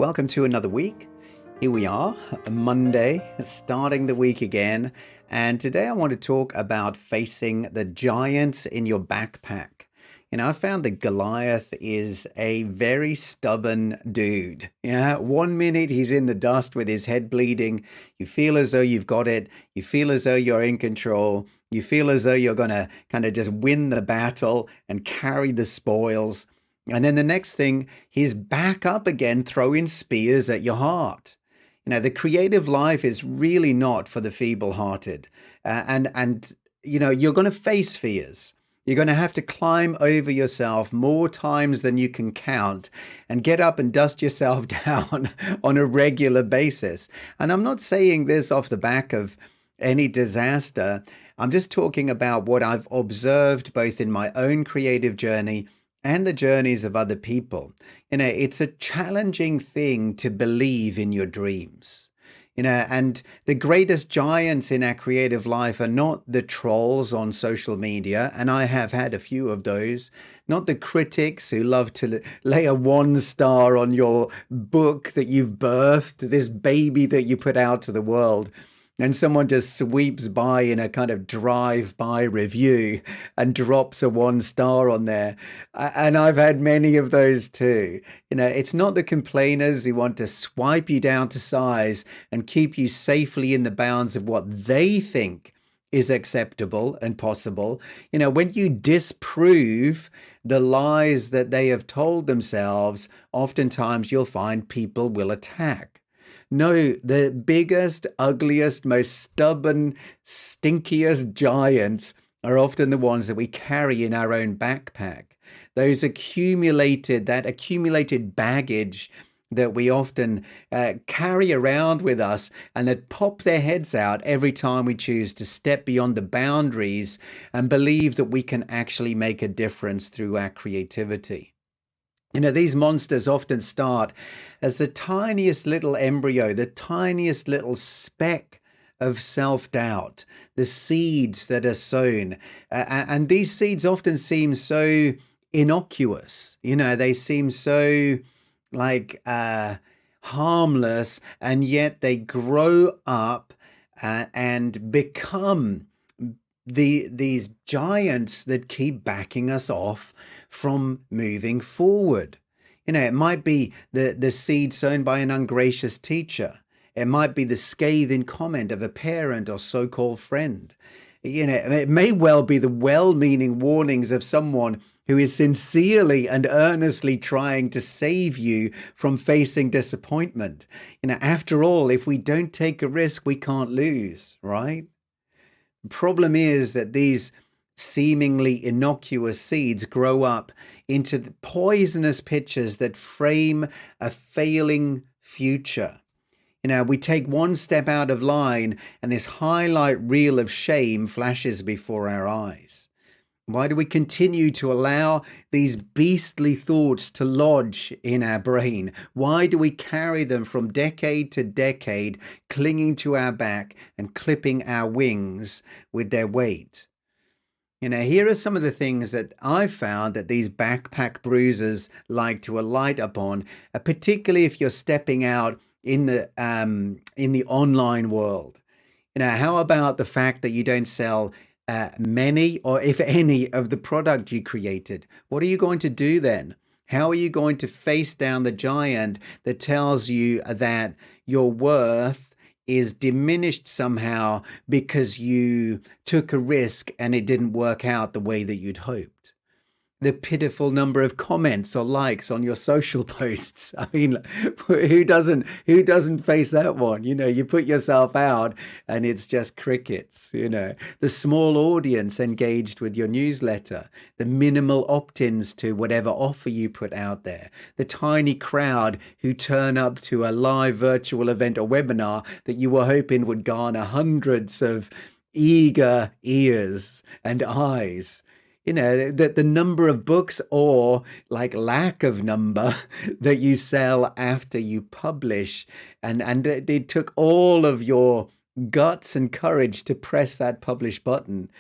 Welcome to another week. Here we are, a Monday, starting the week again. And today I want to talk about facing the giants in your backpack. I found that Goliath is a very stubborn dude. Yeah, 1 minute he's in the dust with his head bleeding. You feel as though you've got it. You feel as though you're in control. You feel as though you're going to kind of just win the battle and carry the spoils. And then the next thing, he's back up again, throwing spears at your heart. The creative life is really not for the feeble-hearted. You're going to face fears. You're going to have to climb over yourself more times than you can count and get up and dust yourself down on a regular basis. And I'm not saying this off the back of any disaster. I'm just talking about what I've observed both in my own creative journey and the journeys of other people. It's a challenging thing to believe in your dreams. And the greatest giants in our creative life are not the trolls on social media, and I have had a few of those, not the critics who love to lay a 1 star on your book that you've birthed, this baby that you put out to the world. And someone just sweeps by in a kind of drive-by review and drops a 1 star on there. And I've had many of those too. It's not the complainers who want to swipe you down to size and keep you safely in the bounds of what they think is acceptable and possible. When you disprove the lies that they have told themselves, oftentimes you'll find people will attack. No, the biggest, ugliest, most stubborn, stinkiest giants are often the ones that we carry in our own backpack. That accumulated baggage that we often carry around with us and that pop their heads out every time we choose to step beyond the boundaries and believe that we can actually make a difference through our creativity. These monsters often start as the tiniest little embryo, the tiniest little speck of self-doubt, the seeds that are sown. And these seeds often seem so innocuous. They seem so like harmless, and yet they grow up and become these giants that keep backing us off from moving forward. It might be the seed sown by an ungracious teacher. It might be the scathing comment of a parent or so-called friend. It may well be the well-meaning warnings of someone who is sincerely and earnestly trying to save you from facing disappointment. After all, if we don't take a risk, we can't lose, right? The problem is that these seemingly innocuous seeds grow up into the poisonous pictures that frame a failing future. We take one step out of line and this highlight reel of shame flashes before our eyes. Why do we continue to allow these beastly thoughts to lodge in our brain? Why do we carry them from decade to decade, clinging to our back and clipping our wings with their weight? Here are some of the things that I've found that these backpack bruisers like to alight upon, particularly if you're stepping out in the online world. How about the fact that you don't sell many or if any of the product you created? What are you going to do then? How are you going to face down the giant that tells you that your worth is diminished somehow because you took a risk and it didn't work out the way that you'd hoped? The pitiful number of comments or likes on your social posts. I mean, who doesn't face that one? You put yourself out and it's just crickets. The small audience engaged with your newsletter, the minimal opt-ins to whatever offer you put out there, the tiny crowd who turn up to a live virtual event or webinar that you were hoping would garner hundreds of eager ears and eyes. That the number of books or like lack of number that you sell after you publish. And it took all of your guts and courage to press that publish button.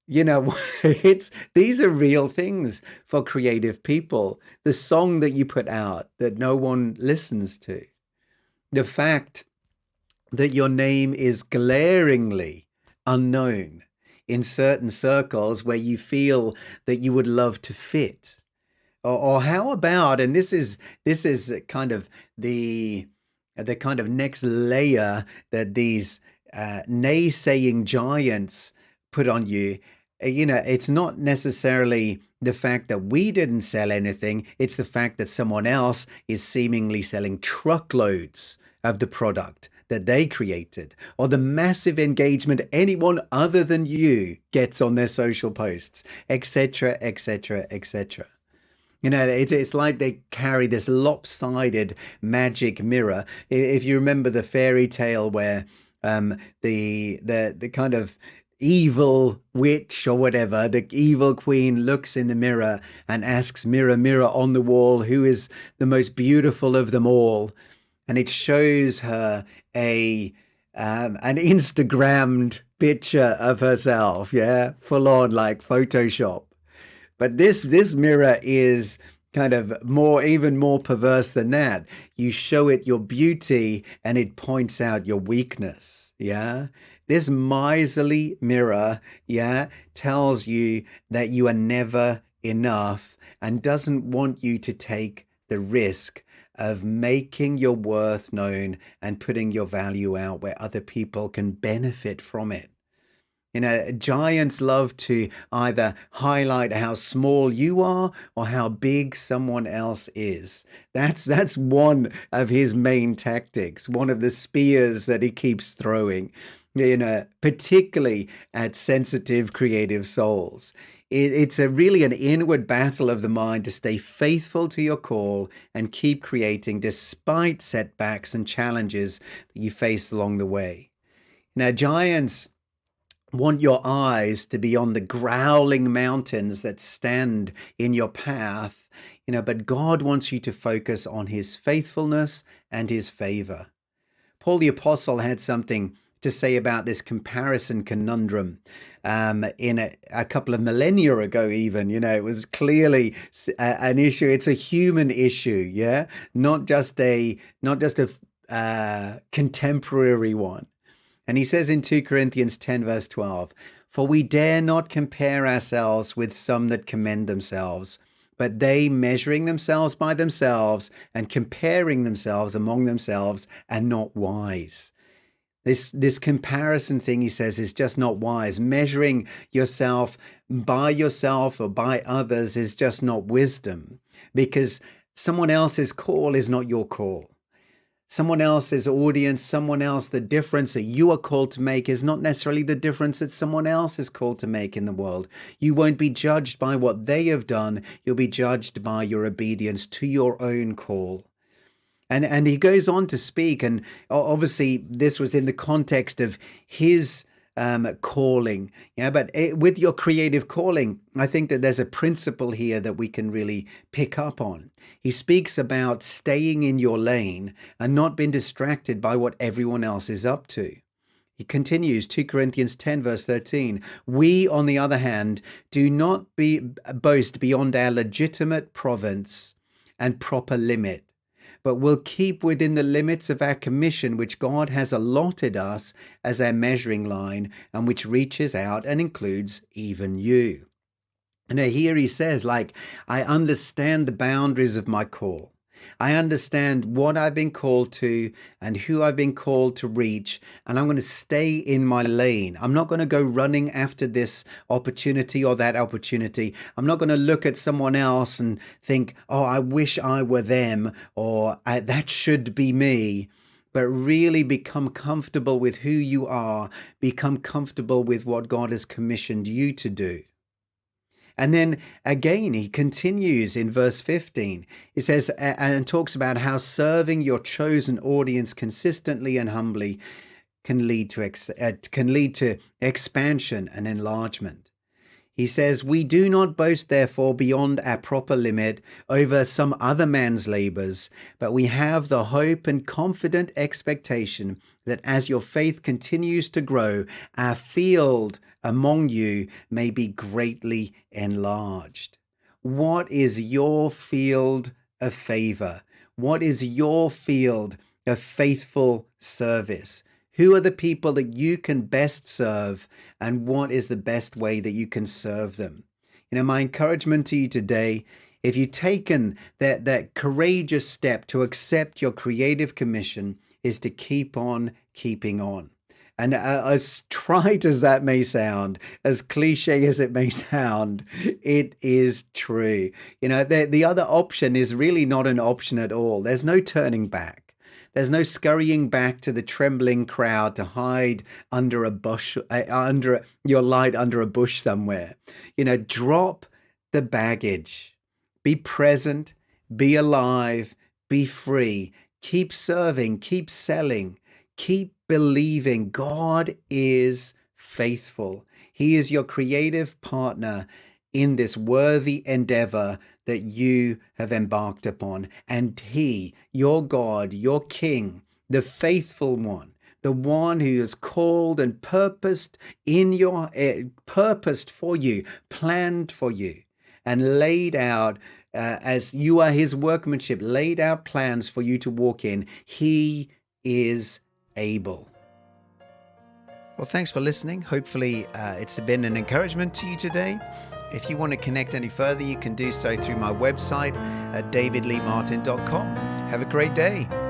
You know, it's these are real things for creative people. The song that you put out that no one listens to, the fact that your name is glaringly unknown in certain circles where you feel that you would love to fit. Or how about, and this is kind of the kind of next layer that these naysaying giants put on you. It's not necessarily the fact that we didn't sell anything, it's the fact that someone else is seemingly selling truckloads of the product that they created, or the massive engagement anyone other than you gets on their social posts, etc., etc., etc. It's like they carry this lopsided magic mirror. If you remember the fairy tale where the kind of evil witch or whatever, the evil queen looks in the mirror and asks, "Mirror, mirror on the wall, who is the most beautiful of them all?" And it shows her a an Instagrammed picture of herself, yeah, full on like Photoshop. But this mirror is kind of even more perverse than that. You show it your beauty and it points out your weakness. Yeah. This miserly mirror, yeah, tells you that you are never enough and doesn't want you to take the risk of making your worth known and putting your value out where other people can benefit from it. Giants love to either highlight how small you are or how big someone else is. That's one of his main tactics, one of the spears that he keeps throwing, particularly at sensitive, creative souls. It's really an inward battle of the mind to stay faithful to your call and keep creating despite setbacks and challenges that you face along the way. Now, giants want your eyes to be on the growling mountains that stand in your path, but God wants you to focus on his faithfulness and his favor. Paul the Apostle had something to say about this comparison conundrum in a couple of millennia ago even. It was clearly an issue. It's a human issue, yeah, not just a contemporary one. And he says in 2 Corinthians 10 verse 12, "For we dare not compare ourselves with some that commend themselves, but they, measuring themselves by themselves and comparing themselves among themselves, are not wise." This comparison thing, he says, is just not wise. Measuring yourself by yourself or by others is just not wisdom, because someone else's call is not your call. Someone else's audience, someone else, the difference that you are called to make is not necessarily the difference that someone else is called to make in the world. You won't be judged by what they have done. You'll be judged by your obedience to your own call. And he goes on to speak, and obviously this was in the context of his calling. Yeah, but with your creative calling, I think that there's a principle here that we can really pick up on. He speaks about staying in your lane and not being distracted by what everyone else is up to. He continues, 2 Corinthians 10 verse 13, "We, on the other hand, do not boast beyond our legitimate province and proper limit, but will keep within the limits of our commission, which God has allotted us as our measuring line, and which reaches out and includes even you." And here he says, I understand the boundaries of my call. I understand what I've been called to and who I've been called to reach, and I'm going to stay in my lane. I'm not going to go running after this opportunity or that opportunity. I'm not going to look at someone else and think, "Oh, I wish I were them," or "that should be me." But really become comfortable with who you are, become comfortable with what God has commissioned you to do. And then again, he continues in verse 15. It says, and talks about how serving your chosen audience consistently and humbly can lead to expansion and enlargement. He says, "We do not boast, therefore, beyond our proper limit over some other man's labors, but we have the hope and confident expectation that as your faith continues to grow, our field among you may be greatly enlarged." What is your field of favor? What is your field of faithful service? Who are the people that you can best serve, and what is the best way that you can serve them? My encouragement to you today, if you've taken that courageous step to accept your creative commission, is to keep on keeping on. And as trite as that may sound, as cliche as it may sound, it is true. The other option is really not an option at all. There's no turning back. There's no scurrying back to the trembling crowd to hide under a bush, under your light under a bush somewhere. Drop the baggage. Be present, be alive, be free. Keep serving, keep selling, keep believing. God is faithful. He is your creative partner in this worthy endeavor that you have embarked upon. And He, your God, your King, the faithful one, the one who is called and purposed purposed for you, planned for you, and laid out as you are His workmanship, laid out plans for you to walk in. He is able. Well, thanks for listening. Hopefully it's been an encouragement to you today. If you want to connect any further, you can do so through my website at davidleemartin.com. Have a great day.